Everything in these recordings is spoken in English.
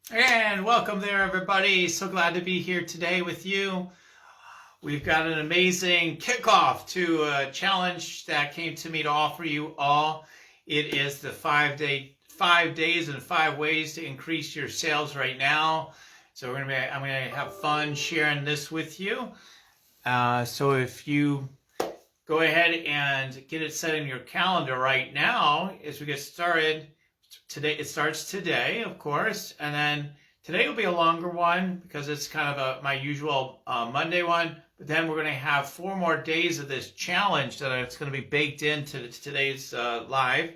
And welcome there, everybody. So glad to be here today with you. We've got an amazing kickoff to a challenge that came to me to offer you all. It is the 5 days and 5 ways to increase your sales right now. So I'm gonna have fun sharing this with you. So if you go ahead and get it set in your calendar right now as we get started. Today, it starts today, of course, and then today will be a longer one because it's kind of my usual Monday one. But then we're going to have 4 more days of this challenge that it's going to be baked into today's live.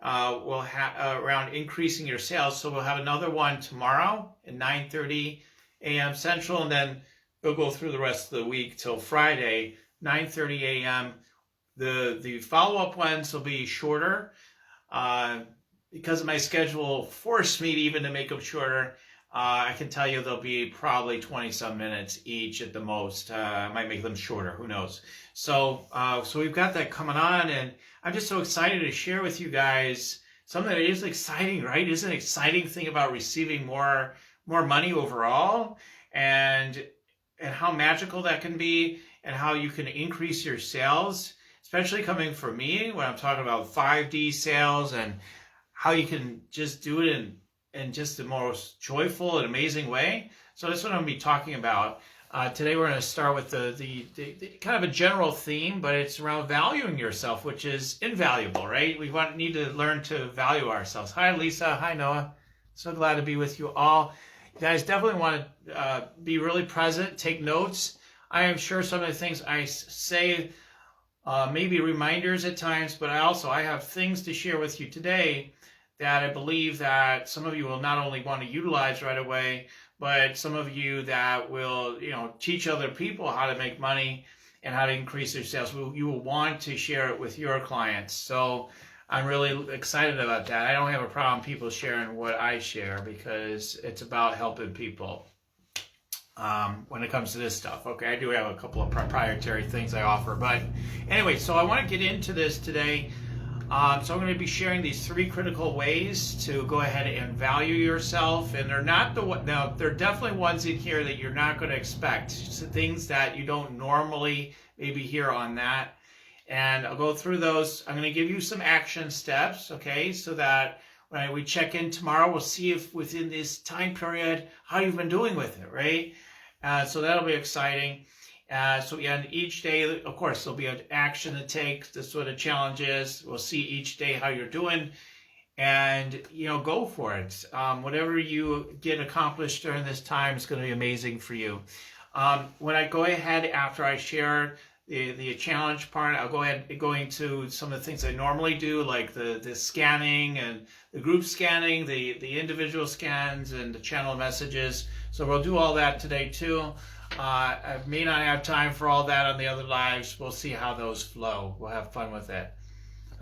We'll have around increasing your sales. So we'll have another one tomorrow at 9:30 a.m. Central, and then we'll go through the rest of the week till Friday, 9:30 a.m. The follow-up ones will be shorter. Because my schedule forced me even to make them shorter. I can tell you they'll be probably 20-some minutes each at the most. I might make them shorter, who knows. So we've got that coming on, and I'm just so excited to share with you guys something that is exciting, right? It's an exciting thing about receiving more money overall, and how magical that can be, and how you can increase your sales, especially coming from me when I'm talking about 5D sales, and how you can just do it in just the most joyful and amazing way. So that's what I'm going to be talking about. Today we're going to start with the kind of a general theme, but it's around valuing yourself, which is invaluable, right? We need to learn to value ourselves. Hi, Lisa. Hi, Noah. So glad to be with you all. You guys definitely want to be really present, take notes. I am sure some of the things I say maybe reminders at times, but I have things to share with you today that I believe that some of you will not only want to utilize right away, but some of you that will, teach other people how to make money and how to increase their sales. You will want to share it with your clients. So I'm really excited about that. I don't have a problem people sharing what I share because it's about helping people when it comes to this stuff. Okay, I do have a couple of proprietary things I offer. But anyway, so I want to get into this today. So I'm going to be sharing these 3 critical ways to go ahead and value yourself, and they're definitely ones in here that you're not going to expect, things that you don't normally maybe hear on that, and I'll go through those. I'm going to give you some action steps, okay, so that when we check in tomorrow, we'll see if within this time period how you've been doing with it, right? So that'll be exciting. And each day, of course, there'll be an action to take. That's what a challenge is. We'll see each day how you're doing, and go for it. Whatever you get accomplished during this time is going to be amazing for you. When I go ahead after I share the challenge part, I'll go ahead and go into some of the things I normally do, like the scanning and the group scanning, the individual scans, and the channel messages. So we'll do all that today too. I may not have time for all that on the other lives. We'll see how those flow. We'll have fun with it.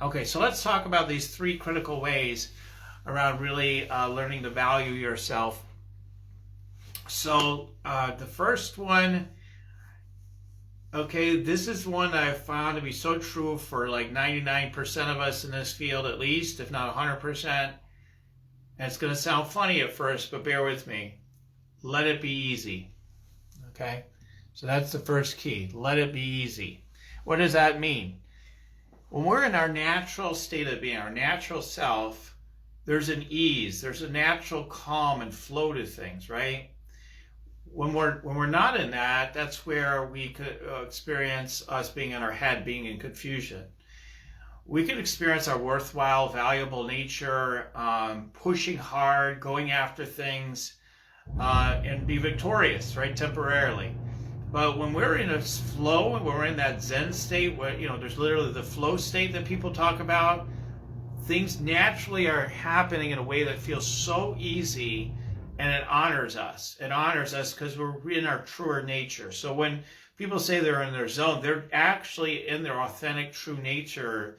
Okay, so let's talk about these 3 critical ways around really learning to value yourself. So the first one, okay, this is one that I found to be so true for like 99% of us in this field, at least, if not 100%. And it's going to sound funny at first, but bear with me. Let it be easy. Okay, so that's the first key. Let it be easy. What does that mean? When we're in our natural state of being, our natural self, there's an ease, there's a natural calm and flow to things, right? When we're not in that, that's where we could experience us being in our head, being in confusion. We can experience our worthwhile, valuable nature, pushing hard, going after things, and be victorious, right, temporarily. But when we're in a flow, and we're in that Zen state, where there's literally the flow state that people talk about, things naturally are happening in a way that feels so easy, and it honors us. It honors us because we're in our truer nature. So when people say they're in their zone, they're actually in their authentic, true nature,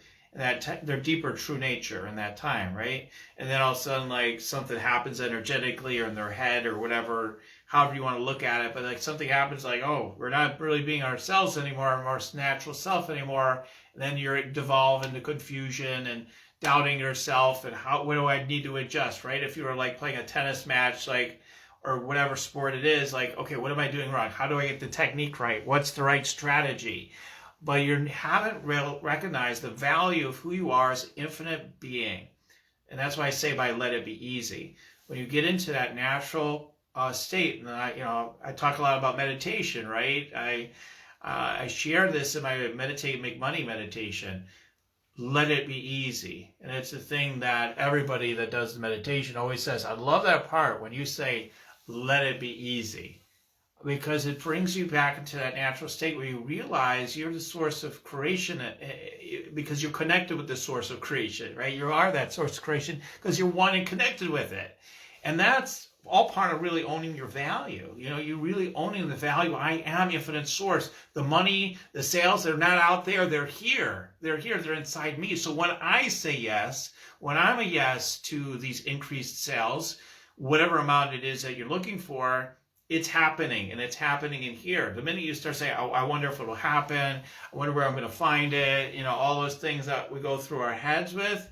their deeper true nature in that time, right? And then all of a sudden, like, something happens energetically or in their head or whatever, however you want to look at it, but like something happens, like, oh, we're not really being ourselves anymore, our more natural self anymore, and then you devolve into confusion and doubting yourself and what do I need to adjust, right? If you were like playing a tennis match, like, or whatever sport it is, like, okay, what am I doing wrong? How do I get the technique right? What's the right strategy? But you haven't recognized the value of who you are as an infinite being. And that's why I say by let it be easy. When you get into that natural state, and I talk a lot about meditation, right? I share this in my Meditate, Make Money meditation. Let it be easy. And it's a thing that everybody that does the meditation always says. I love that part when you say, let it be easy, because it brings you back into that natural state where you realize you're the source of creation, because you're connected with the source of creation, right? You are that source of creation because you're one and connected with it. And that's all part of really owning your value. You're really owning the value. I am infinite source. The money, the sales, they're not out there. They're here. They're here. They're inside me. So when I say yes, when I'm a yes to these increased sales, whatever amount it is that you're looking for, it's happening, and it's happening in here. The minute you start saying, oh, I wonder if it'll happen, I wonder where I'm going to find it, all those things that we go through our heads with,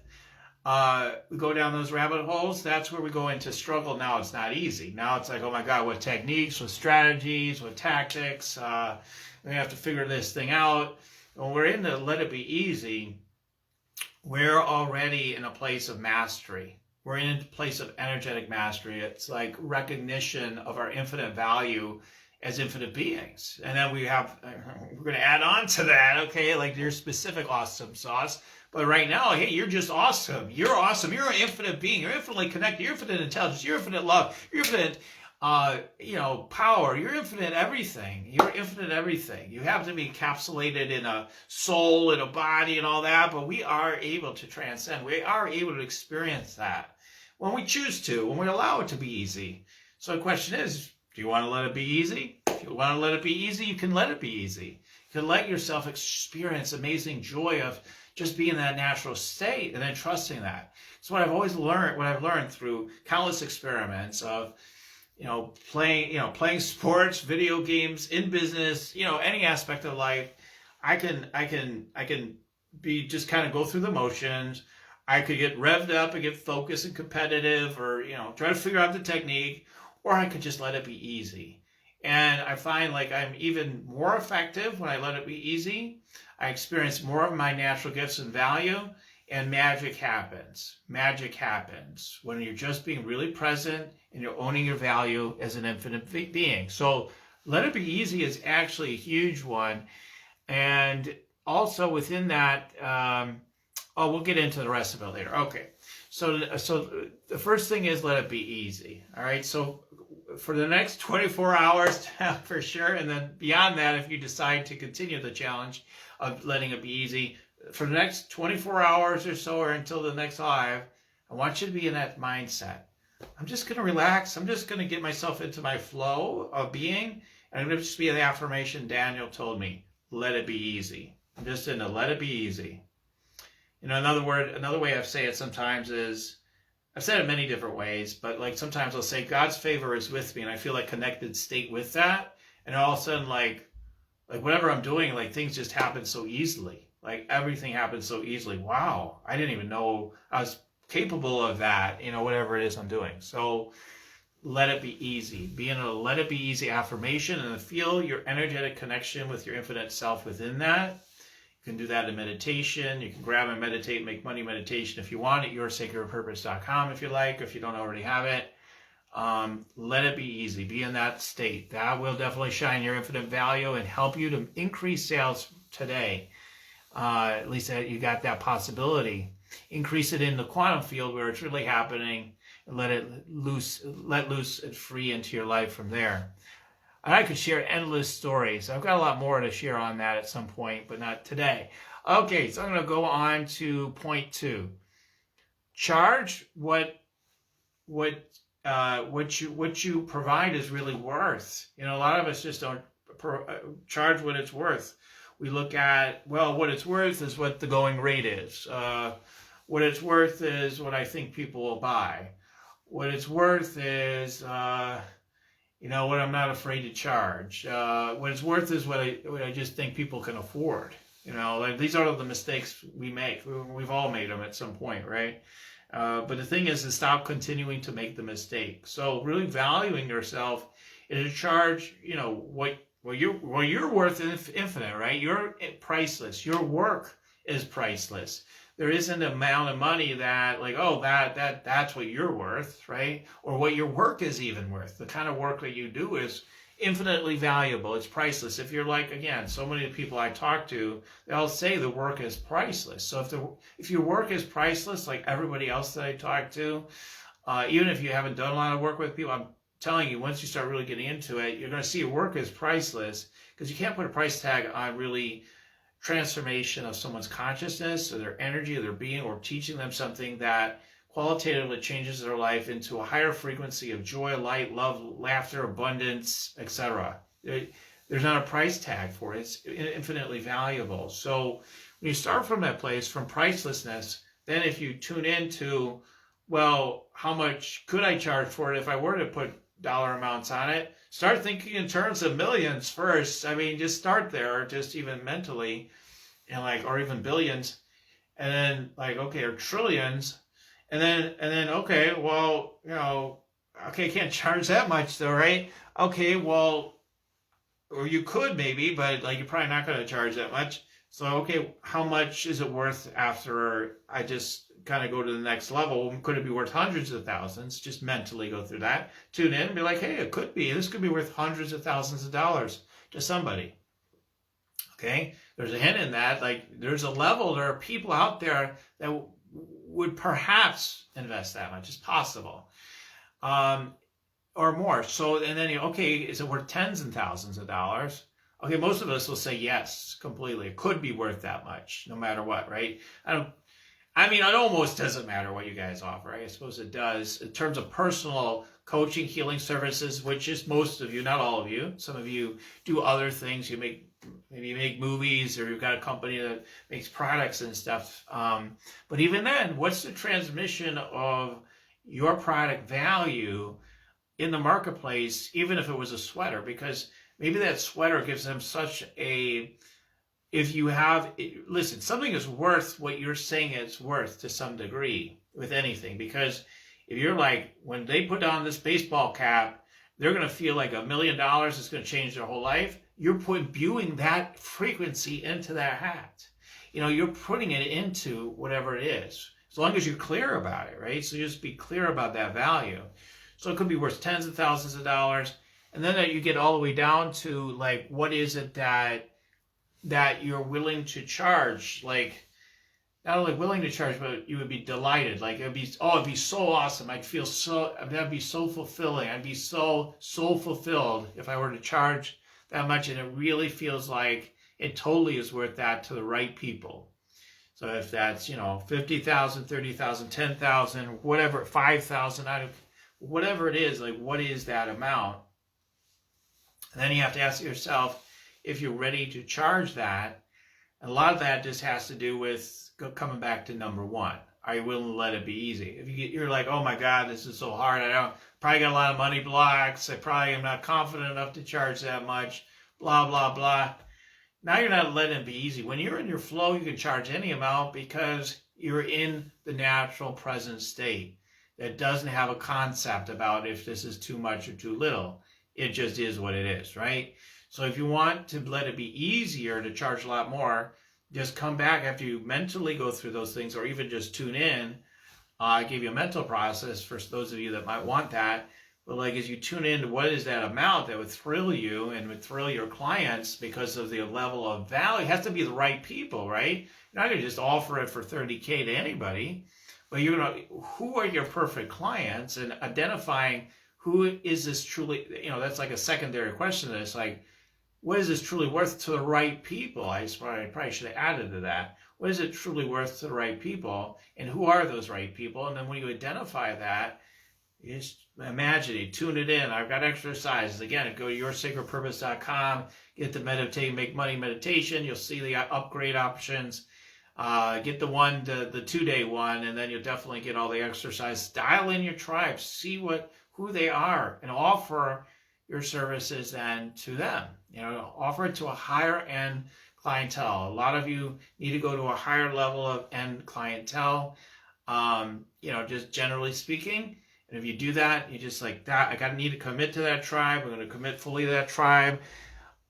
we go down those rabbit holes, that's where we go into struggle. Now it's not easy. Now it's like, oh my God, what techniques, what strategies, what tactics, we have to figure this thing out. When we're in the let it be easy, we're already in a place of mastery. We're in a place of energetic mastery. It's like recognition of our infinite value as infinite beings. And then we're going to add on to that, okay, like your specific awesome sauce. But right now, hey, you're just awesome. You're awesome. You're an infinite being. You're infinitely connected. You're infinite intelligence. You're infinite love. You're infinite, power. You're infinite everything. You're infinite everything. You have to be encapsulated in a soul, in a body, and all that. But we are able to transcend. We are able to experience that when we choose to, when we allow it to be easy. So the question is, do you want to let it be easy? If you want to let it be easy, you can let it be easy. You can let yourself experience amazing joy of just being in that natural state and then trusting that. It's what I've always learned, what I've learned through countless experiments of, playing sports, video games, in business, any aspect of life. I can be just kind of go through the motions. I could get revved up and get focused and competitive, or, try to figure out the technique, or I could just let it be easy. And I find like I'm even more effective when I let it be easy. I experience more of my natural gifts and value, and magic happens. Magic happens when you're just being really present and you're owning your value as an infinite being. So let it be easy is actually a huge one. And also within that, we'll get into the rest of it later. Okay, so the first thing is let it be easy. All right, so for the next 24 hours for sure, and then beyond that, if you decide to continue the challenge of letting it be easy, for the next 24 hours or so, or until the next live, I want you to be in that mindset. I'm just going to relax. I'm just going to get myself into my flow of being, and I'm going to just be the affirmation Daniel told me, let it be easy. I'm just in a let it be easy. Another way I say it sometimes is, I've said it many different ways, but like sometimes I'll say God's favor is with me, and I feel like connected state with that. And all of a sudden, like whatever I'm doing, like things just happen so easily. Like everything happens so easily. Wow, I didn't even know I was capable of that, whatever it is I'm doing. So let it be easy. Be in a let it be easy affirmation, and feel your energetic connection with your infinite self within that. You can do that in meditation. You can grab and meditate, make money meditation if you want at yoursacredpurpose.com if you like, if you don't already have it. Let it be easy. Be in that state. That will definitely shine your infinite value and help you to increase sales today. At least you got that possibility. Increase it in the quantum field where it's really happening, and let loose and free into your life from there. And I could share endless stories. I've got a lot more to share on that at some point, but not today. Okay, so I'm going to go on to point 2. Charge what you provide is really worth. A lot of us just don't charge what it's worth. We look at, what it's worth is what the going rate is. What it's worth is what I think people will buy. What it's worth is, what I'm not afraid to charge. What it's worth is what I just think people can afford. Like these are the mistakes we make. We've all made them at some point, right? But the thing is to stop continuing to make the mistake. So really valuing yourself is to charge, what you're worth is infinite, right? You're priceless. Your work is priceless. There isn't an amount of money that like, oh, that's what you're worth, right? Or what your work is even worth. The kind of work that you do is infinitely valuable. It's priceless. If you're like, again, so many people I talk to, they all say the work is priceless. So if your work is priceless, like everybody else that I talk to, even if you haven't done a lot of work with people, I'm telling you, once you start really getting into it, you're going to see your work is priceless, because you can't put a price tag on really transformation of someone's consciousness or their energy or their being, or teaching them something that qualitatively changes their life into a higher frequency of joy, light, love, laughter, abundance, etc. There's not a price tag for it. It's infinitely valuable. So when you start from that place, from pricelessness, then if you tune into, well, how much could I charge for it if I were to put dollar amounts on it? Start thinking in terms of millions first. I mean, just start there, just even mentally, and or even billions, and then okay, or trillions. And then, okay, well, okay, can't charge that much though, right? Okay, well, or you could maybe, but you're probably not going to charge that much. So, okay, how much is it worth after I just kind of go to the next level? Could it be worth hundreds of thousands? Just mentally go through that. Tune in and be like, hey, it could be. This could be worth hundreds of thousands of dollars to somebody. Okay? There's a hint in that. There's a level, there are people out there that would perhaps invest that much. It's possible. Or more. So, and then, okay, is it worth tens and thousands of dollars? Okay, most of us will say yes, completely. It could be worth that much, no matter what, right? It almost doesn't matter what you guys offer. I suppose it does. In terms of personal coaching, healing services, which is most of you, not all of you. Some of you do other things. Maybe you make movies, or you've got a company that makes products and stuff. But even then, what's the transmission of your product value in the marketplace, even if it was a sweater? Because maybe that sweater gives them such a... Listen, something is worth what you're saying it's worth to some degree with anything. Because if you're when they put on this baseball cap, they're going to feel like $1 million is going to change their whole life. You're imbuing that frequency into that hat. You're putting it into whatever it is, as long as you're clear about it, right? So just be clear about that value. So it could be worth tens of thousands of dollars. And then you get all the way down to what is it that you're willing to charge? Not only willing to charge, but you would be delighted. It'd be so awesome. That'd be so fulfilling. I'd be so fulfilled if I were to charge that much. And it really feels like it totally is worth that to the right people. So if that's, 50,000, 30,000, 10,000, whatever, 5,000, whatever it is, what is that amount? And then you have to ask yourself if you're ready to charge that. And a lot of that just has to do with coming back to number one. Are you willing to let it be easy? If you're like, oh my God, this is so hard. Probably got a lot of money blocks. I probably am not confident enough to charge that much. Blah, blah, blah. Now you're not letting it be easy. When you're in your flow, you can charge any amount because you're in the natural present state that doesn't have a concept about if this is too much or too little. It just is what it is, right? So if you want to let it be easier to charge a lot more, just come back after you mentally go through those things, or even just tune in. I gave you a mental process for those of you that might want that. But as you tune in to what is that amount that would thrill you and would thrill your clients because of the level of value, it has to be the right people, right? You're not going to just offer it for $30K to anybody, but who are your perfect clients, and identifying who is this truly, that's a secondary question to this, what is this truly worth to the right people? I probably should have added to that. What is it truly worth to the right people? And who are those right people? And then when you identify that, you just imagine it, tune it in. I've got exercises. Again, go to yoursacredpurpose.com, get the Meditate, Make Money meditation. You'll see the upgrade options. Get the 2-day one, and then you'll definitely get all the exercises. Dial in your tribe, see who they are, and offer your services then to them. Offer it to a higher end clientele. A lot of you need to go to a higher level of end clientele, just generally speaking. And if you do that, you just like that, I need to commit to that tribe. I'm going to commit fully to that tribe.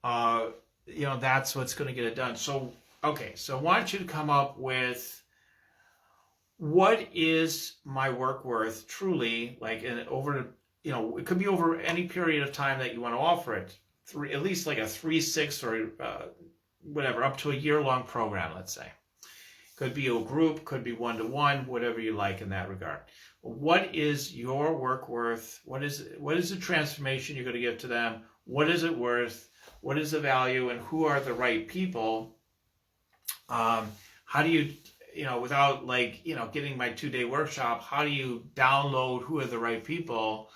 That's what's going to get it done. So, okay, so I want you to come up with, what is my work worth truly, like it could be over any period of time that you want to offer it. At least like a 3, 6, or whatever, up to a year-long program, let's say. Could be a group, could be one-to-one, whatever you like in that regard. What is your work worth? What is the transformation you're going to give to them? What is it worth? What is the value? And who are the right people? How do you, without getting my 2-day workshop, how do you download who are the right people?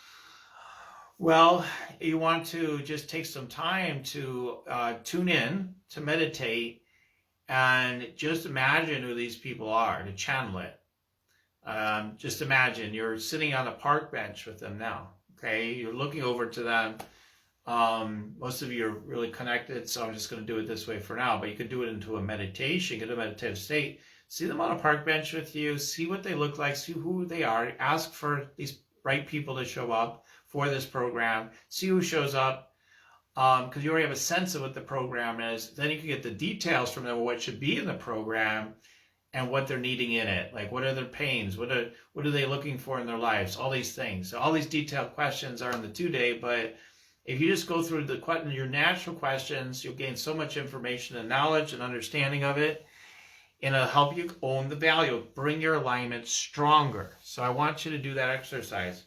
Well, you want to just take some time to tune in, to meditate, and just imagine who these people are, to channel it. Just imagine you're sitting on a park bench with them now, okay? You're looking over to them. Most of you are really connected, so I'm just going to do it this way for now, but you could do it into a meditation, get a meditative state. See them on a park bench with you, see what they look like, see who they are, ask for these right people to show up for this program, see who shows up, because you already have a sense of what the program is. Then you can get the details from them, what should be in the program and what they're needing in it. Like, what are their pains? What are they looking for in their lives? All these things. So all these detailed questions are in the 2-day, but if you just go through your natural questions, you'll gain so much information and knowledge and understanding of it, and it'll help you own the value, bring your alignment stronger. So I want you to do that exercise.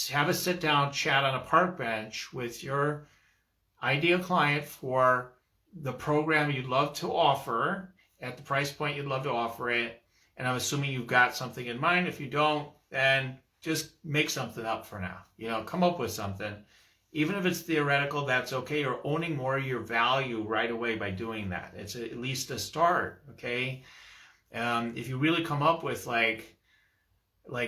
Have a sit-down chat on a park bench with your ideal client for the program you'd love to offer at the price point you'd love to offer it. And I'm assuming you've got something in mind. If you don't, then just make something up for now. Come up with something. Even if it's theoretical, that's okay. You're owning more of your value right away by doing that. It's at least a start, okay? If you really come up with like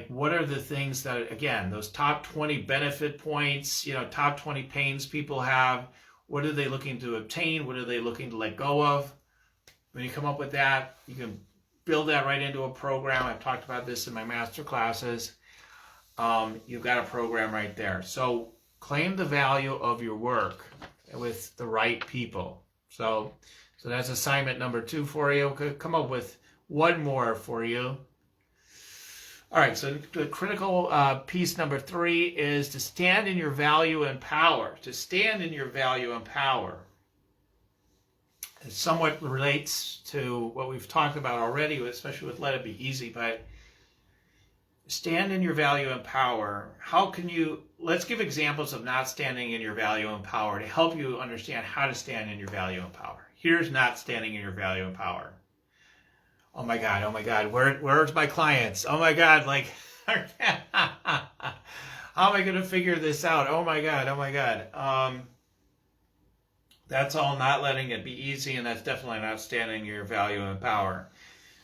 what are the things that, again, those top 20 benefit points, top 20 pains people have, what are they looking to obtain? What are they looking to let go of? When you come up with that, you can build that right into a program. I've talked about this in my master classes. You've got a program right there. So claim the value of your work with the right people. So that's assignment number 2 for you. Come up with one more for you. All right, so the critical piece number 3 is to stand in your value and power. To stand in your value and power. It somewhat relates to what we've talked about already, especially with Let It Be Easy, but stand in your value and power. How can you, let's give examples of not standing in your value and power to help you understand how to stand in your value and power. Here's not standing in your value and power. Oh my God, where's my clients? Oh my God, how am I going to figure this out? Oh my God. That's all not letting it be easy, and that's definitely not standing in your value and power.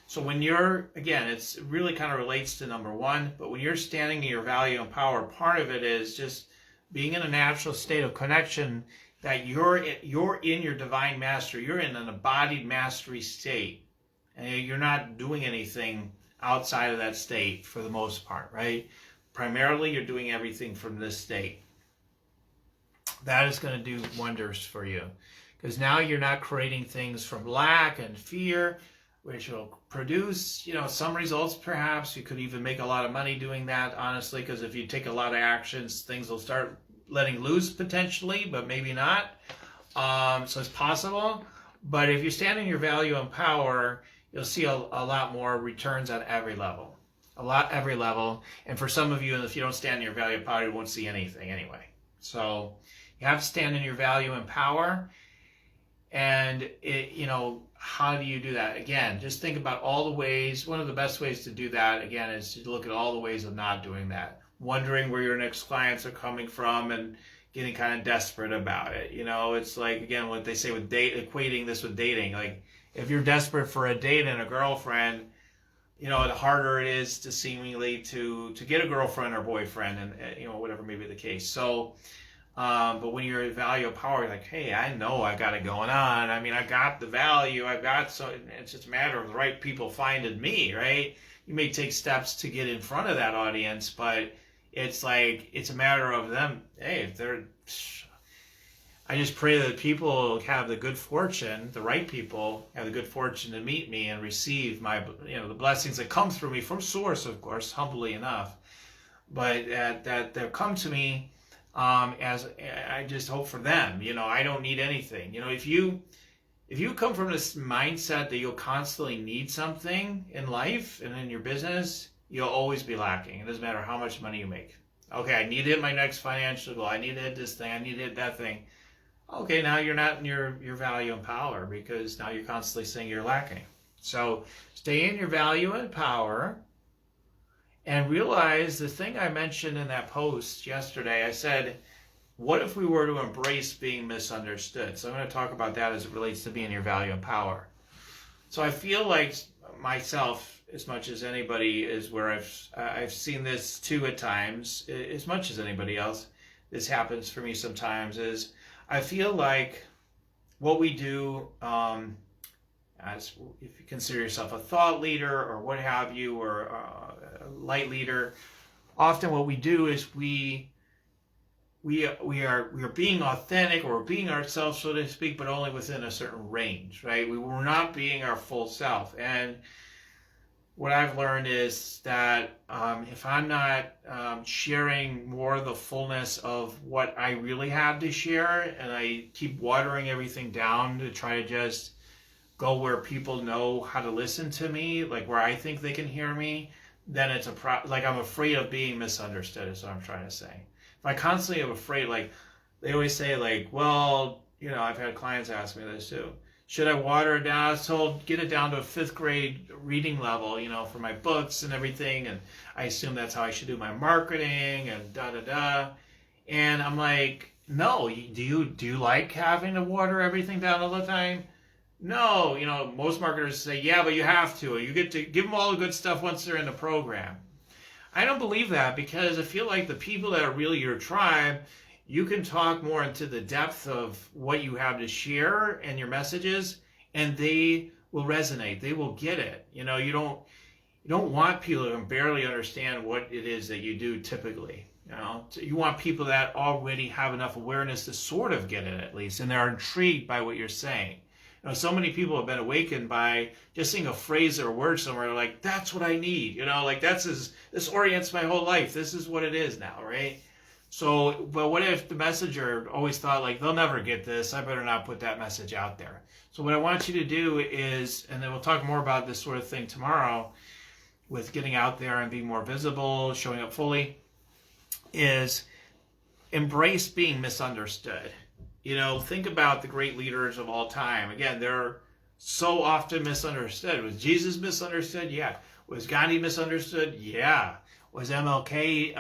So when you're, again, it really kind of relates to number 1, but when you're standing in your value and power, part of it is just being in a natural state of connection that you're in your divine mastery. You're in an embodied mastery state. And you're not doing anything outside of that state for the most part, right? Primarily, you're doing everything from this state. That is going to do wonders for you. Because now you're not creating things from lack and fear, which will produce, some results perhaps. You could even make a lot of money doing that, honestly, because if you take a lot of actions, things will start letting loose potentially, but maybe not. So it's possible. But if you stand in your value and power, you'll see a lot more returns on every level. Every level. And for some of you, if you don't stand in your value and power, you won't see anything anyway. So you have to stand in your value and power. And, how do you do that? Again, just think about all the ways. One of the best ways to do that, again, is to look at all the ways of not doing that. Wondering where your next clients are coming from and getting kind of desperate about it. It's like, again, what they say with equating this with dating. Like, if you're desperate for a date and a girlfriend, the harder it is to seemingly to get a girlfriend or boyfriend, and whatever may be the case. So But when you're at value of power, you're like, hey, I know I got it going on. I mean, I got the value. I've got, so it's just a matter of the right people finding me, right? You may take steps to get in front of that audience, but it's like, it's a matter of them. Hey, if they're, I just pray that people have the good fortune, the right people have the good fortune to meet me and receive my, the blessings that come through me from source, of course, humbly enough, but that they'll come to me as I just hope for them. I don't need anything. If you come from this mindset that you'll constantly need something in life and in your business, you'll always be lacking. It doesn't matter how much money you make. Okay, I need to hit my next financial goal. I need to hit this thing. I need to hit that thing. Okay, now you're not in your value and power, because now you're constantly saying you're lacking. So stay in your value and power, and realize the thing I mentioned in that post yesterday. I said, what if we were to embrace being misunderstood? So I'm going to talk about that as it relates to being your value and power. So I feel like myself, as much as anybody, is where I've seen this too at times, as much as anybody else, this happens for me sometimes, is I feel like what we do, as if you consider yourself a thought leader or what have you, or a light leader, often what we do is we are being authentic, or being ourselves, so to speak, but only within a certain range, right? We're not being our full self. And what I've learned is that if I'm not sharing more of the fullness of what I really have to share, and I keep watering everything down to try to just go where people know how to listen to me, like where I think they can hear me, then it's like I'm afraid of being misunderstood, is what I'm trying to say. If I constantly am afraid, like they always say, like, well, I've had clients ask me this too. Should I water it down? I was told, get it down to a 5th grade reading level, for my books and everything. And I assume that's how I should do my marketing and da-da-da. And I'm like, no, do you like having to water everything down all the time? No, most marketers say, yeah, but you have to. You get to give them all the good stuff once they're in the program. I don't believe that, because I feel like the people that are really your tribe, you can talk more into the depth of what you have to share and your messages, and they will resonate. They will get it. You don't want people who can barely understand what it is that you do typically. You want people that already have enough awareness to sort of get it, at least, and they're intrigued by what you're saying. So many people have been awakened by just seeing a phrase or a word somewhere, like, that's what I need. This orients my whole life. This is what it is now, right? So, but what if the messenger always thought, like, they'll never get this, I better not put that message out there. So what I want you to do is, and then we'll talk more about this sort of thing tomorrow, with getting out there and being more visible, showing up fully, is embrace being misunderstood. Think about the great leaders of all time. Again, they're so often misunderstood. Was Jesus misunderstood? Yeah. Was Gandhi misunderstood? Yeah. Was MLK,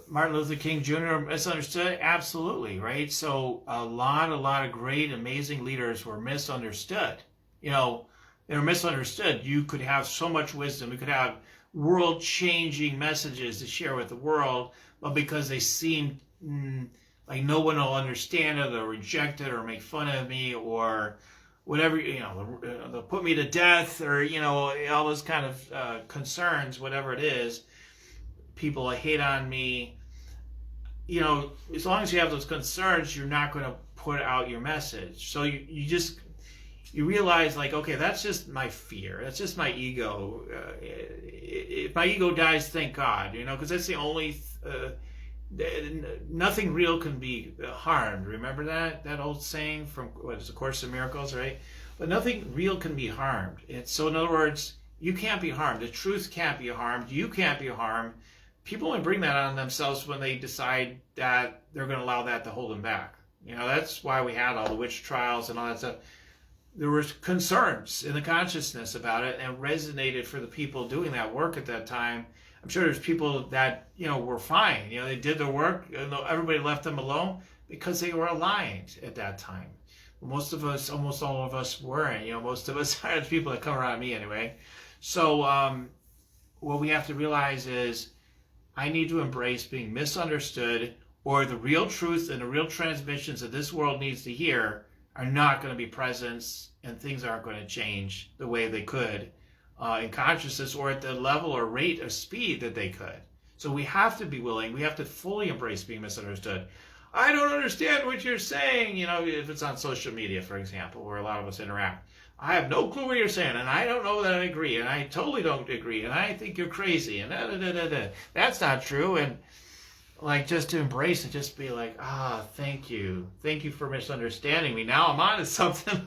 Martin Luther King Jr. misunderstood? Absolutely, right? So a lot of great, amazing leaders were misunderstood. They were misunderstood. You could have so much wisdom. You could have world-changing messages to share with the world, but because they seemed like no one will understand it, or reject it, or make fun of me, or whatever, they'll put me to death, or, all those kind of concerns, whatever it is, people hate on me. As long as you have those concerns, you're not going to put out your message. So you realize, like, okay, that's just my fear. That's just my ego. If my ego dies, thank God, because that's the only, nothing real can be harmed. Remember that old saying from, what is A Course in Miracles, right? But nothing real can be harmed. So in other words, you can't be harmed. The truth can't be harmed. You can't be harmed. People only bring that on themselves when they decide that they're going to allow that to hold them back. That's why we had all the witch trials and all that stuff. There were concerns in the consciousness about it, and resonated for the people doing that work at that time. I'm sure there's people that, were fine. They did their work, and everybody left them alone because they were aligned at that time. Most of us, almost all of us weren't. Most of us are the people that come around me anyway. So what we have to realize is, I need to embrace being misunderstood, or the real truth and the real transmissions that this world needs to hear are not going to be present, and things aren't going to change the way they could in consciousness or at the level or rate of speed that they could. So we have to be willing, we have to fully embrace being misunderstood. I don't understand what you're saying, if it's on social media, for example, where a lot of us interact. I have no clue what you're saying, and I don't know that I agree, and I totally don't agree, and I think you're crazy, and da-da-da-da-da. That's not true. And just to embrace it, just be like, thank you for misunderstanding me. Now I'm on to something.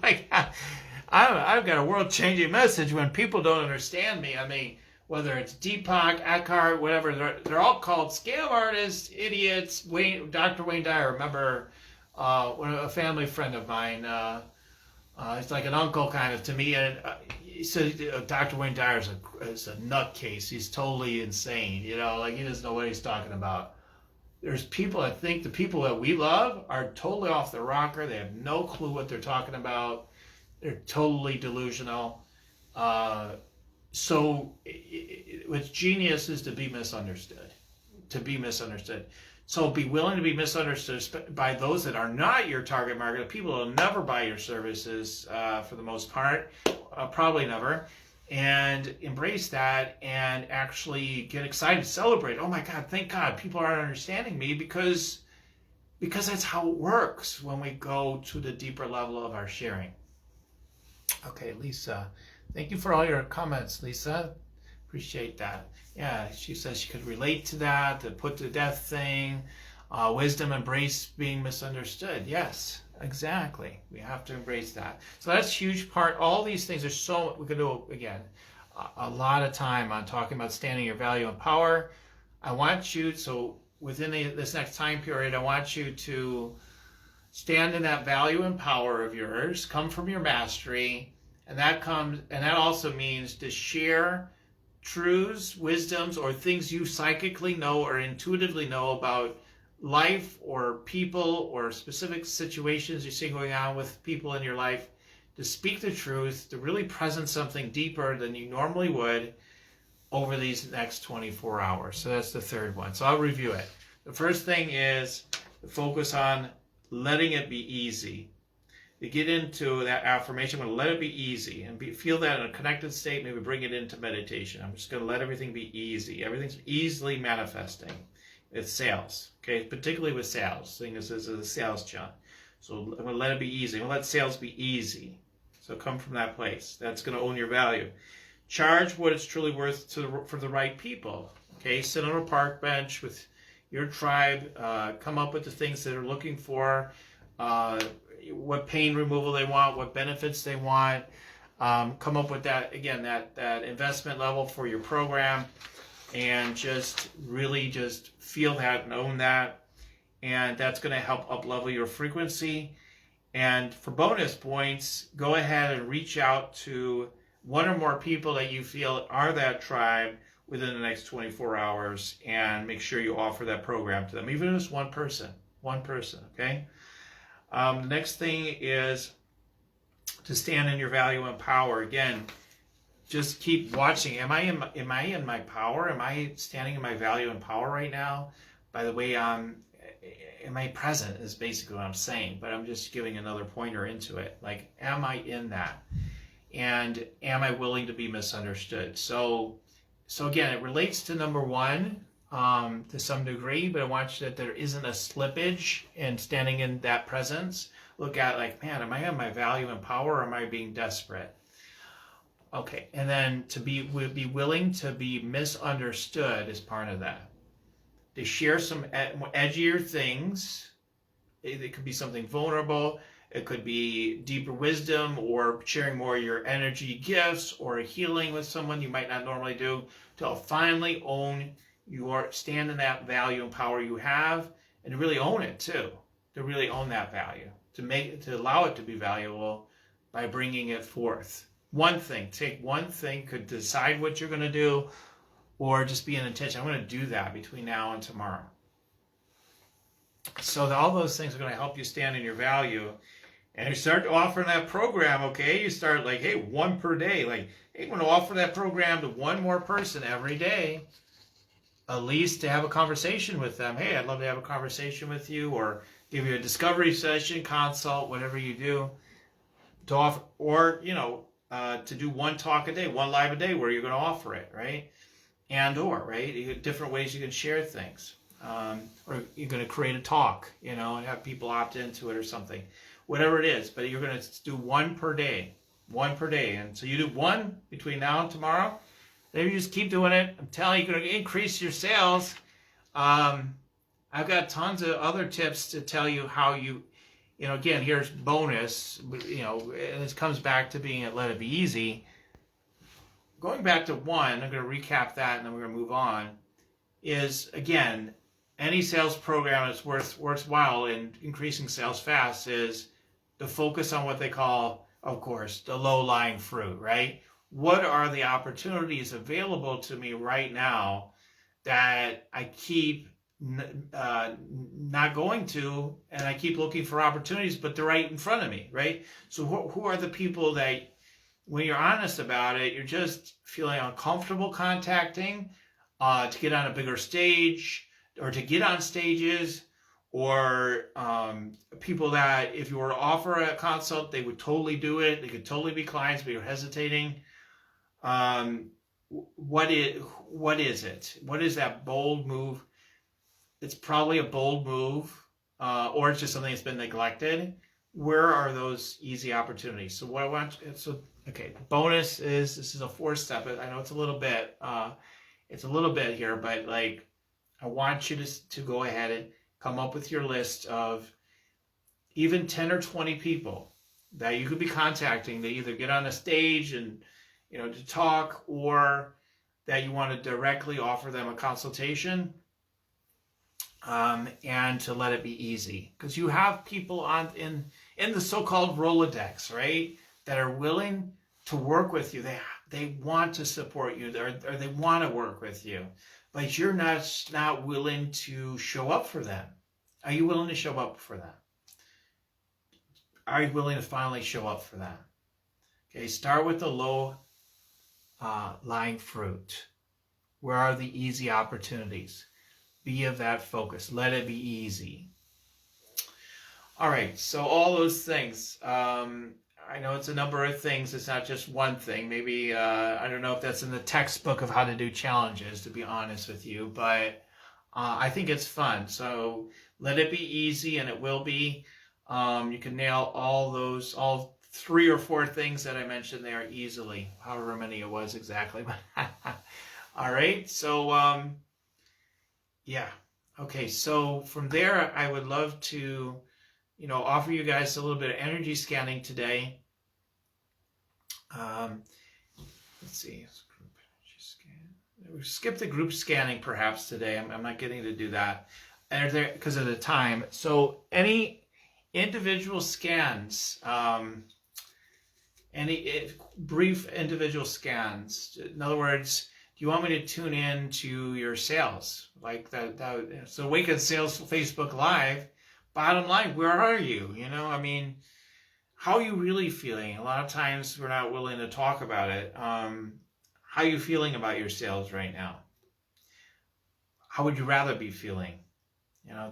I've got a world-changing message when people don't understand me. I mean, whether it's Deepak, Eckhart, whatever, they're all called scam artists, idiots. Dr. Wayne Dyer, remember a family friend of mine, he's like an uncle kind of to me, and he said Dr. Wayne Dyer is a nutcase. He's totally insane, he doesn't know what he's talking about. There's people, I think the people that we love are totally off the rocker. They have no clue what they're talking about. They're totally delusional. So what's genius is to be misunderstood. So be willing to be misunderstood by those that are not your target market, people who will never buy your services for the most part, probably never, and embrace that and actually get excited, celebrate. Oh my God, thank God people aren't understanding me, because that's how it works when we go to the deeper level of our sharing. Okay, Lisa. Thank you for all your comments, Lisa. Appreciate that. Yeah, she says she could relate to that, the put to death thing, wisdom, embrace being misunderstood. Yes, exactly. We have to embrace that. So that's a huge part. All these things are so, we could do, again, a lot of time on talking about standing your value and power. I want you, so within this next time period, I want you to stand in that value and power of yours, come from your mastery, and that also means to share truths, wisdoms, or things you psychically know or intuitively know about life or people or specific situations you see going on with people in your life, to speak the truth, to really present something deeper than you normally would over these next 24 hours. So that's the third one. So I'll review it. The first thing is to focus on letting it be easy. To get into that affirmation, I'm going to let it be easy and feel that in a connected state, maybe bring it into meditation. I'm just going to let everything be easy. Everything's easily manifesting. It's sales, okay? Particularly with sales, seeing this as a sales chant. So I'm going to let it be easy. I'm going to let sales be easy. So come from that place. That's going to own your value. Charge what it's truly worth for the right people, okay? Sit on a park bench with your tribe. Come up with the things that are looking for, what pain removal they want, what benefits they want. Come up with that, again, that investment level for your program, and just really just feel that and own that. And that's going to help up level your frequency. And for bonus points, go ahead and reach out to one or more people that you feel are that tribe within the next 24 hours, and make sure you offer that program to them, even if it's one person, okay? The next thing is to stand in your value and power. Again, just keep watching. Am I in my power? Am I standing in my value and power right now? By the way, am I present is basically what I'm saying, but I'm just giving another pointer into it. Like, am I in that? And am I willing to be misunderstood? So again, it relates to number one, to some degree, but I want you that there isn't a slippage in standing in that presence. Look at like, man, am I on my value and power, or am I being desperate? Okay, and then to be willing to be misunderstood is part of that. To share some edgier things. It could be something vulnerable. It could be deeper wisdom, or sharing more of your energy gifts, or healing with someone you might not normally do, to finally stand in that value and power you have, and to really own it too. To really own that value. To allow it to be valuable by bringing it forth. Take one thing, could decide what you're going to do, or just be an intention. I'm going to do that between now and tomorrow. So all those things are going to help you stand in your value. And you start offering that program, okay? You start like, hey, one per day. Like, hey, I'm going to offer that program to one more person every day. at least to have a conversation with them. Hey, I'd love to have a conversation with you, or give you a discovery session, consult, whatever you do, to offer, or to do one talk a day, one live a day where you're going to offer it, right? Right? You get different ways you can share things. Or you're going to create a talk, and have people opt into it or something, whatever it is. But you're going to do one per day. And so you do one between now and tomorrow. Then you just keep doing it. I'm telling you, you're going to increase your sales. I've got tons of other tips to tell you how again, here's bonus, and this comes back to being let it be easy. Going back to one, I'm going to recap that and then we're going to move on, is, again, any sales program that's worthwhile in increasing sales fast is to focus on what they call, of course, the low-lying fruit, right? What are the opportunities available to me right now that I keep not going to, and I keep looking for opportunities, but they're right in front of me, right? So who are the people that, when you're honest about it, you're just feeling uncomfortable contacting, to get on a bigger stage, or to get on stages, or people that if you were to offer a consult, they would totally do it. They could totally be clients, but you're hesitating. What is it? What is that bold move? It's probably a bold move, or it's just something that's been neglected. Where are those easy opportunities? So what I want, okay, bonus is, this is a 4-step. I know it's a little bit here, but like, I want you to go ahead and come up with your list of even 10 or 20 people that you could be contacting to either get on a stage and, to talk, or that you want to directly offer them a consultation, and to let it be easy. Because you have people in the so-called Rolodex, right, that are willing to work with you. They want to support you, or they want to work with you, but you're not willing to show up for them. Are you willing to show up for them? Are you willing to finally show up for them? Okay, start with the low lying fruit. Where are the easy opportunities? Be of that focus. Let it be easy. All right, so all those things. I know it's a number of things. It's not just one thing. Maybe, I don't know if that's in the textbook of how to do challenges, to be honest with you, but I think it's fun. So let it be easy, and it will be. You can nail all 3 or 4 things that I mentioned there easily, however many it was exactly. All right, so yeah. Okay, so from there, I would love to offer you guys a little bit of energy scanning today. Let's see. We skip the group scanning perhaps today. I'm not getting to do that because of the time. So any individual scans, any brief individual scans. In other words, do you want me to tune in to your sales? Like that so Awaken Sales Facebook Live. Bottom line, where are you? How are you really feeling? A lot of times we're not willing to talk about it. How are you feeling about your sales right now? How would you rather be feeling?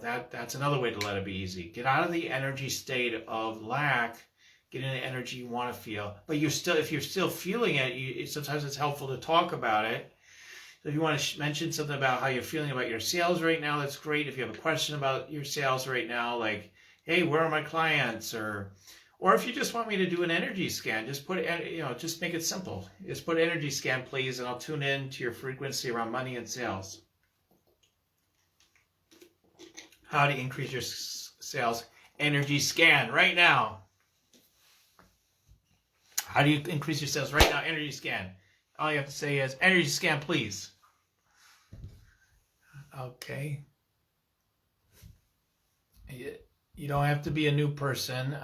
That's another way to let it be easy. Get out of the energy state of lack. Get in the energy you want to feel. But if you're still feeling it, sometimes it's helpful to talk about it. So if you want to mention something about how you're feeling about your sales right now, that's great. If you have a question about your sales right now, like, hey, where are my clients? Or if you just want me to do an energy scan, just just make it simple. Just put energy scan, please, and I'll tune in to your frequency around money and sales. How to increase your sales. Energy scan right now. How do you increase your sales right now? Energy scan. All you have to say is, energy scan, please. Okay. You don't have to be a new person.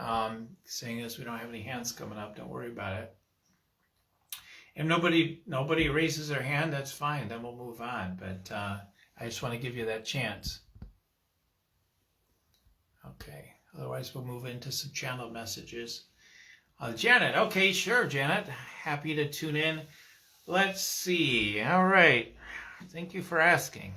Saying this, we don't have any hands coming up. Don't worry about it. And nobody raises their hand, that's fine. Then we'll move on. But I just want to give you that chance. Okay. Otherwise, we'll move into some channel messages. Janet. Okay, sure, Janet. Happy to tune in. Let's see. All right. Thank you for asking.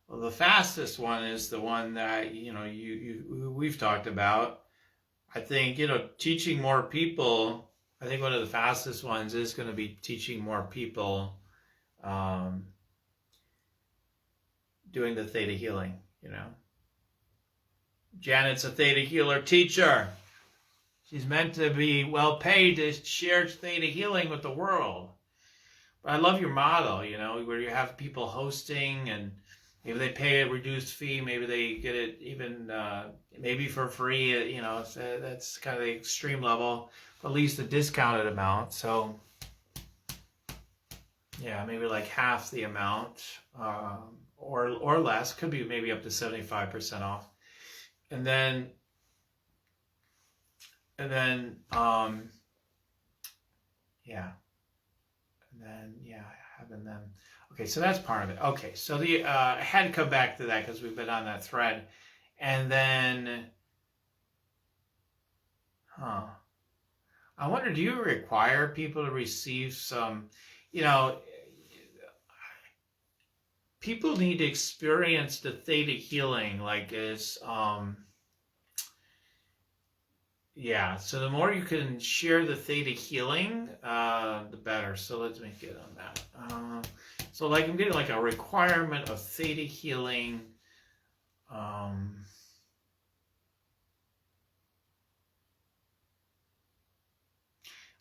Well, the fastest one is the one that we've talked about. I think teaching more people. I think one of the fastest ones is going to be teaching more people doing the theta healing. Janet's a theta healer teacher. She's meant to be well paid to share theta healing with the world. But I love your model, where you have people hosting and maybe they pay a reduced fee, maybe they get it even maybe for free, so that's kind of the extreme level, but at least a discounted amount. So yeah, maybe like half the amount or less, could be maybe up to 75% off. And then having them. Okay, so that's part of it. Okay, so I had to come back to that because we've been on that thread. And then, I wonder, do you require people to receive some, people need to experience the theta healing, like as, so the more you can share the theta healing, the better. So let's make it on that. So like I'm getting like a requirement of theta healing.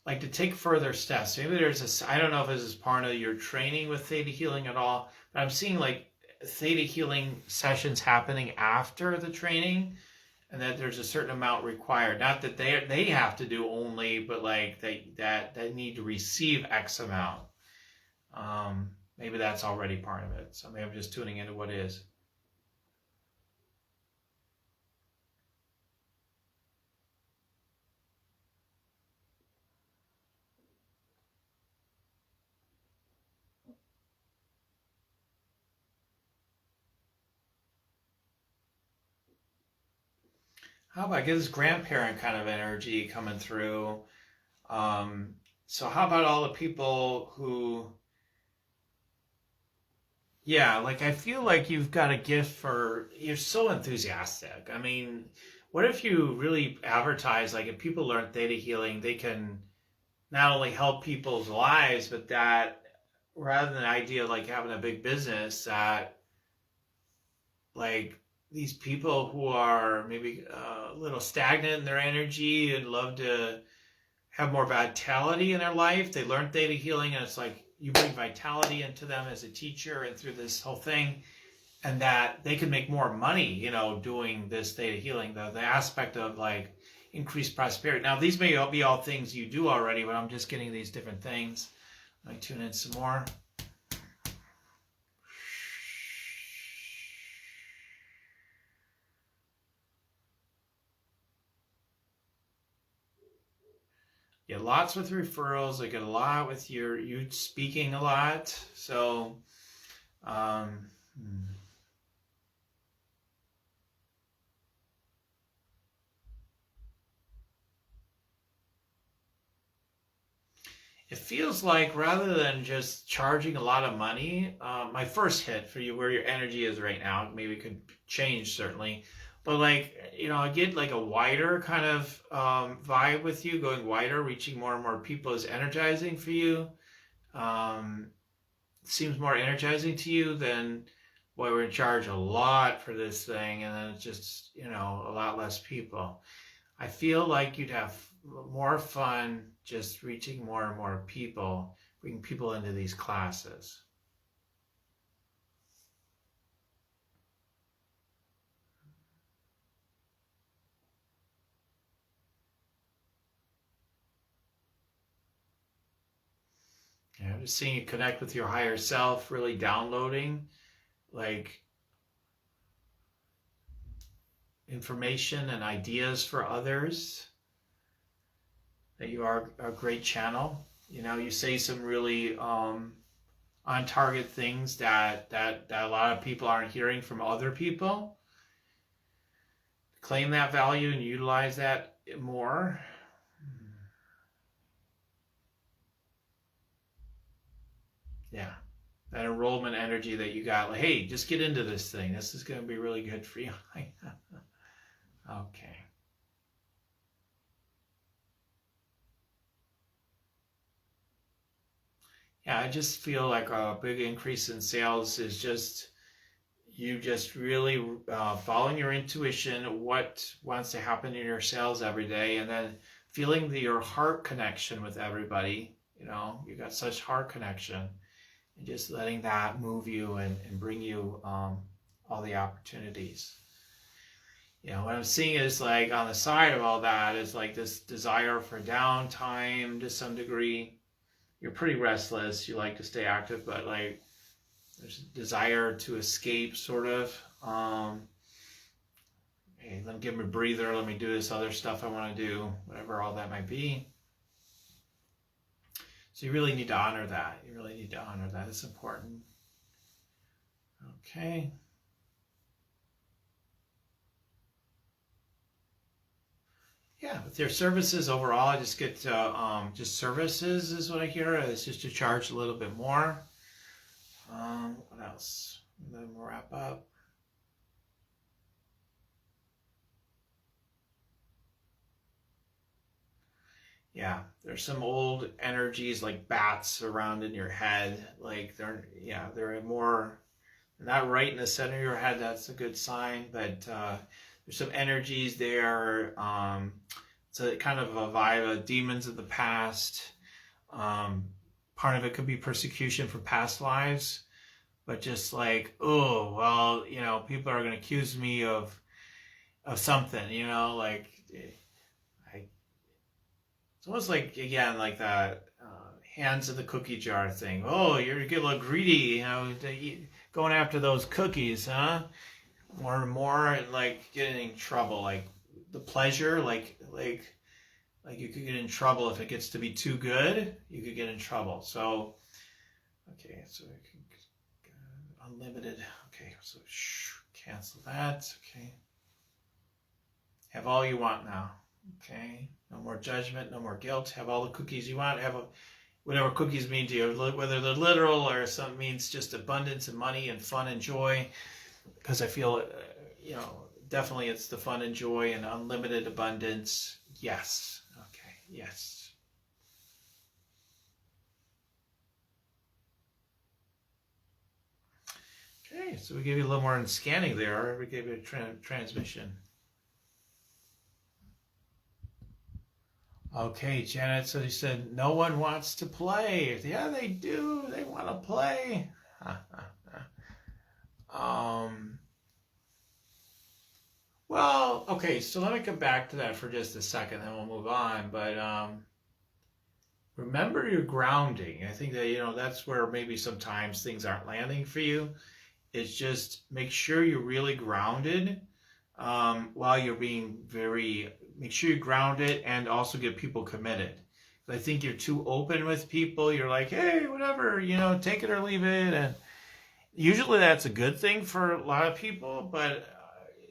Like to take further steps. Maybe there's I don't know if this is part of your training with theta healing at all, but I'm seeing like theta healing sessions happening after the training. And that there's a certain amount required. Not that they have to do only, but like they need to receive X amount. Maybe that's already part of it. So maybe I'm just tuning into what is. How about I get this grandparent kind of energy coming through? So how about all the people who, like I feel like you've got a gift you're so enthusiastic. I mean, what if you really advertise, like if people learn theta healing, they can not only help people's lives, but that rather than the idea of like having a big business, that like these people who are maybe a little stagnant in their energy and love to have more vitality in their life, they learn theta healing, and it's like you bring vitality into them as a teacher and through this whole thing, and that they can make more money, doing this theta healing, the aspect of like increased prosperity. Now, these may be all things you do already, but I'm just getting these different things. Let me tune in some more. Yeah, lots with referrals. I get a lot with you speaking a lot. So, it feels like rather than just charging a lot of money, my first hit for you, where your energy is right now, maybe it could change certainly, but like, I get like a wider kind of vibe with you, going wider, reaching more and more people is energizing for you. Seems more energizing to you than, boy, we're in charge a lot for this thing, and then it's just, a lot less people. I feel like you'd have more fun just reaching more and more people, bringing people into these classes. Just seeing you connect with your higher self, really downloading like information and ideas for others. That you are a great channel. You say some really on target things that a lot of people aren't hearing from other people. Claim that value and utilize that more. Yeah, that enrollment energy that you got. Like, hey, just get into this thing. This is going to be really good for you. Okay. Yeah, I just feel like a big increase in sales is just you just really following your intuition, what wants to happen in your sales every day, and then feeling your heart connection with everybody. You know, you got such heart connection, and just letting that move you and bring you all the opportunities. You know, what I'm seeing is like on the side of all that is like this desire for downtime to some degree. You're pretty restless. You like to stay active, but like there's a desire to escape, sort of. Hey, let me give me a breather. Let me do this other stuff I want to do, whatever all that might be. So you really need to honor that. You really need to honor that. It's important. Okay. Yeah, with your services overall, I just get just services is what I hear. It's just to charge a little bit more. What else? And then we'll wrap up. Yeah, there's some old energies like bats around in your head. Like they're more not right in the center of your head. That's a good sign, but there's some energies there. So kind of a vibe of demons of the past. Part of it could be persecution for past lives, but just like, oh, well, you know, people are going to accuse me of something, you know, like, it's almost like, again, like that hands in the cookie jar thing. Oh, you're getting a little greedy, you know, going after those cookies, huh? More and more, and like getting in trouble, like the pleasure, like you could get in trouble if it gets to be too good. You could get in trouble. So, okay, so I can unlimited. Okay, so cancel that. Okay, have all you want now. Okay, no more judgment, no more guilt. Have all the cookies you want. Have whatever cookies mean to you, whether they're literal or some means just abundance and money and fun and joy. Because I feel, you know, definitely it's the fun and joy and unlimited abundance. Yes. Okay. Yes. Okay. So we gave you a little more in scanning there. We gave you a transmission. Okay, Janet. So you said no one wants to play. Yeah, they do. They want to play. Well, okay, so let me come back to that for just a second, then we'll move on. But remember your grounding. I think that, you know, that's where maybe sometimes things aren't landing for you. It's just make sure you're really grounded while you're being make sure you're grounded and also get people committed. I think you're too open with people. You're like, hey, whatever, you know, take it or leave it. And usually that's a good thing for a lot of people, but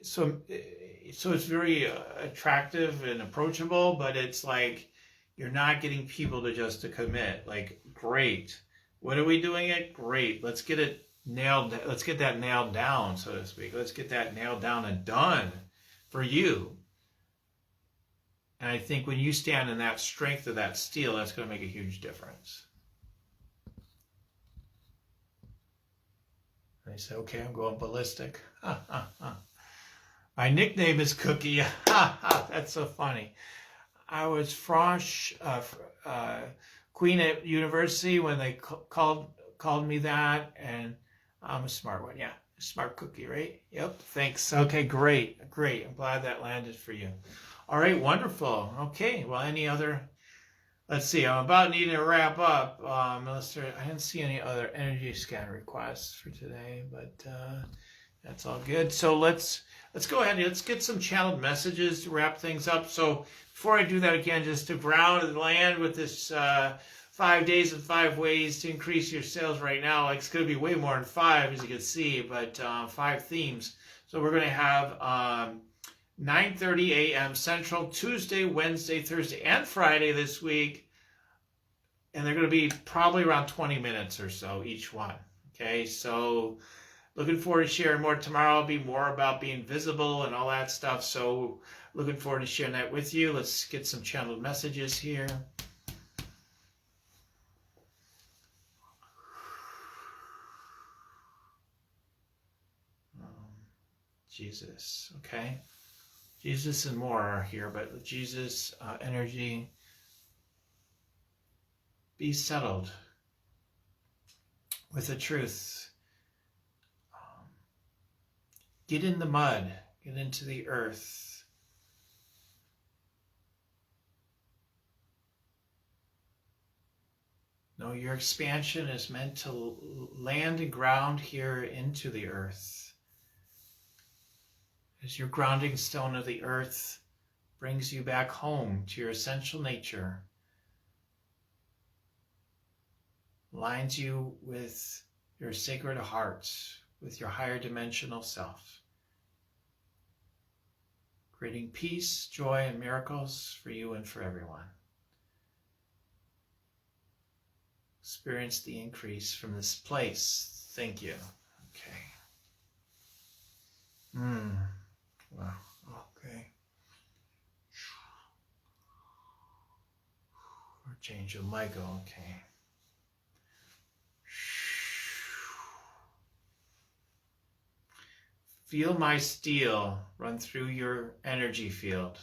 so it's very attractive and approachable, but it's like you're not getting people to commit. Like, great, what are we doing it? Great, let's get it nailed. Let's get that nailed down, so to speak. Let's get that nailed down and done for you. And I think when you stand in that strength of that steel, that's going to make a huge difference. And I say, okay, I'm going ballistic. My nickname is Cookie. That's so funny. I was Frosh, Queen at University when they called me that, and I'm a smart one. Yeah, smart cookie, right? Yep. Thanks. Okay, great. I'm glad that landed for you. All right, wonderful. Okay, well, any other? Let's see. I'm about needing to wrap up. Melissa, I didn't see any other energy scan requests for today, but that's all good. So let's go ahead and let's get some channeled messages to wrap things up. So before I do that again, just to ground and land with this 5 days and 5 ways to increase your sales right now. Like, it's going to be way more than 5, as you can see, but 5 themes. So we're going to have 9:30 a.m. Central, Tuesday, Wednesday, Thursday, and Friday this week. And they're going to be probably around 20 minutes or so each one. Okay, so looking forward to sharing more tomorrow. It'll be more about being visible and all that stuff. So looking forward to sharing that with you. Let's get some channeled messages here. Jesus, okay? Jesus and more are here, but Jesus, energy, be settled with the truth. Get in the mud, get into the earth. No, your expansion is meant to land and ground here into the earth. As your grounding stone of the earth brings you back home to your essential nature, aligns you with your sacred heart, with your higher dimensional self, creating peace, joy, and miracles for you and for everyone. Experience the increase from this place. Thank you. Okay. Wow. Okay. Archangel Michael. Okay. Feel my steel run through your energy field.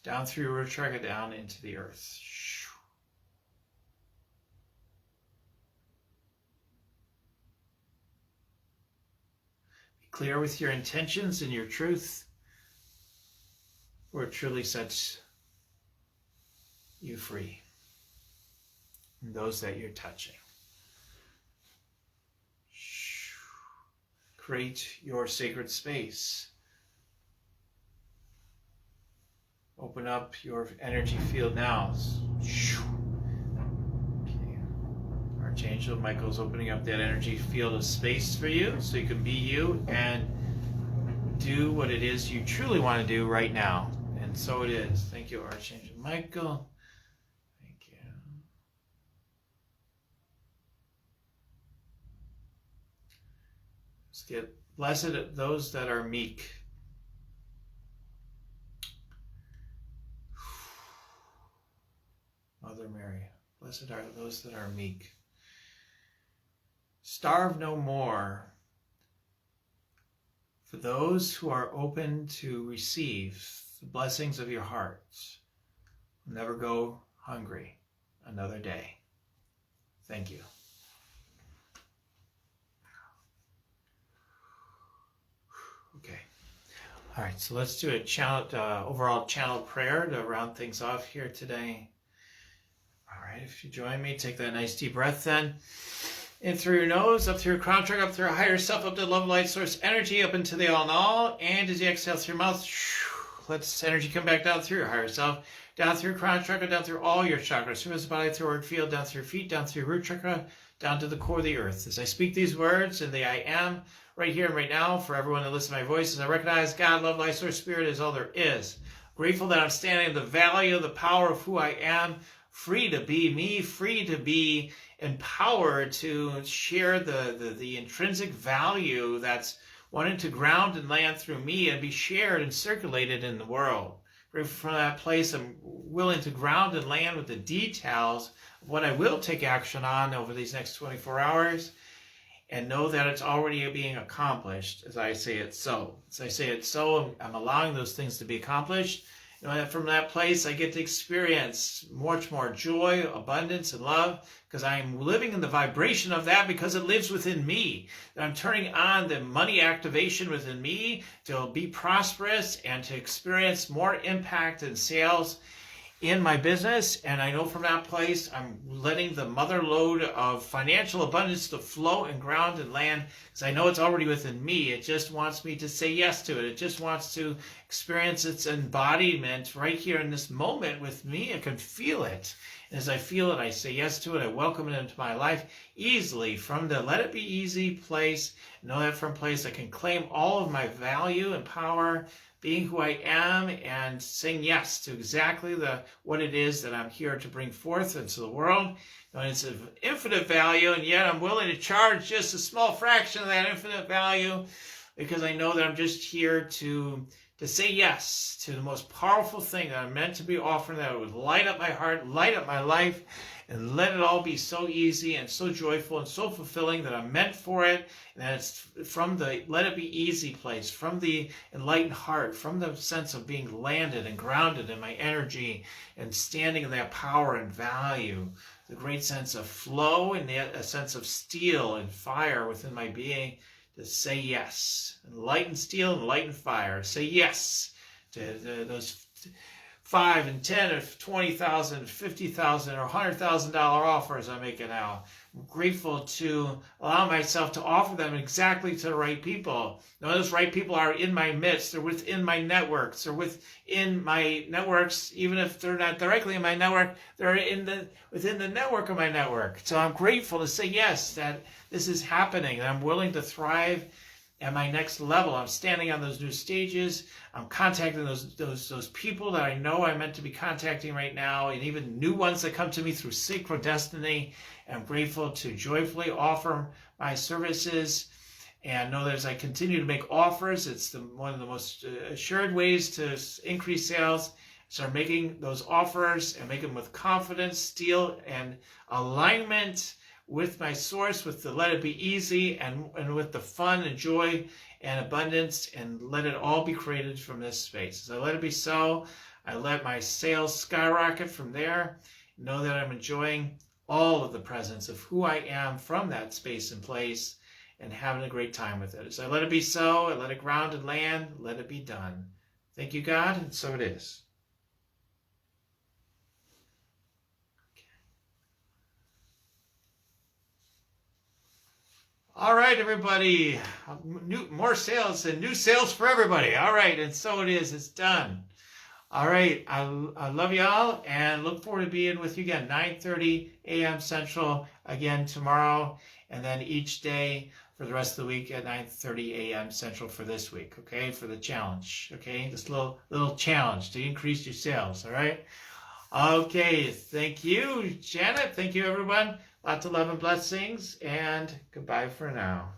Down through your root chakra, down into the earth. Be clear with your intentions and your truth, for it truly sets you free, and those that you're touching. Create your sacred space. Open up your energy field now. Okay. Archangel Michael's opening up that energy field of space for you so you can be you and do what it is you truly want to do right now. And so it is. Thank you, Archangel Michael. Thank you. Let's get blessed those that are meek. Mother Mary, blessed are those that are meek. Starve no more. For those who are open to receive the blessings of your hearts will never go hungry another day. Thank you. Okay. All right, so let's do a channel, overall channel prayer to round things off here today. All right, if you join me, take that nice deep breath then. In through your nose, up through your crown chakra, up through your higher self, up to love, light, source, energy, up into the all in all. And as you exhale through your mouth, let this energy come back down through your higher self, down through your crown chakra, down through all your chakras, through the body, through your field, down through your feet, down through your root chakra, down to the core of the earth. As I speak these words in the I am, right here and right now, for everyone that listens to my voice, as I recognize God, love, light, source, spirit is all there is. Grateful that I'm standing in the value of the power of who I am, free to be me, free to be empowered to share the intrinsic value that's wanted to ground and land through me and be shared and circulated in the world. From that place, I'm willing to ground and land with the details of what I will take action on over these next 24 hours and know that it's already being accomplished as I say it so. As I say it so, I'm allowing those things to be accomplished. And from that place, I get to experience much more joy, abundance, and love because I'm living in the vibration of that because it lives within me. And I'm turning on the money activation within me to be prosperous and to experience more impact in sales in my business, and I know from that place I'm letting the mother lode of financial abundance to flow and ground and land, because I know it's already within me. It just wants me to say yes to it. It just wants to experience its embodiment right here in this moment with me. I can feel it. And as I feel it, I say yes to it. I welcome it into my life easily from the let it be easy place. Know that from place I can claim all of my value and power, being who I am, and saying yes to exactly what it is that I'm here to bring forth into the world. And it's of infinite value, and yet I'm willing to charge just a small fraction of that infinite value, because I know that I'm just here to say yes to the most powerful thing that I'm meant to be offering, that would light up my heart, light up my life, and let it all be so easy and so joyful and so fulfilling that I'm meant for it. And that it's from the let it be easy place, from the enlightened heart, from the sense of being landed and grounded in my energy and standing in that power and value, the great sense of flow and a sense of steel and fire within my being, to say yes. And light and steel and light and fire. Say yes to those 5 and 10 or 20,000, 50,000 or $100,000 offers I'm making now. I'm grateful to allow myself to offer them exactly to the right people. Now, those right people are in my midst. They're within my networks. They're within my networks. Even if they're not directly in my network, they're within the network of my network. So I'm grateful to say yes, that this is happening, and I'm willing to thrive at my next level. I'm standing on those new stages. I'm contacting those people that I know I'm meant to be contacting right now, and even new ones that come to me through synchrodestiny. I'm grateful to joyfully offer my services, and know that as I continue to make offers, it's one of the most assured ways to increase sales. Start making those offers and make them with confidence, steel, and alignment with my source, with the let it be easy, and with the fun and joy and abundance, and let it all be created from this space. As I let it be so, I let my sales skyrocket from there. Know that I'm enjoying all of the presence of who I am from that space and place, and having a great time with it. As I let it be so, I let it ground and land, let it be done. Thank you, God, and so it is. All right, everybody. More sales and new sales for everybody. All right, and so it is. It's done. All right, I love y'all, and look forward to being with you again, 9:30 a.m. Central, again tomorrow, and then each day for the rest of the week at 9:30 a.m. Central for this week, okay, for the challenge, okay, this little challenge to increase your sales, all right? Okay, thank you, Janet. Thank you, everyone. Lots of love and blessings, and goodbye for now.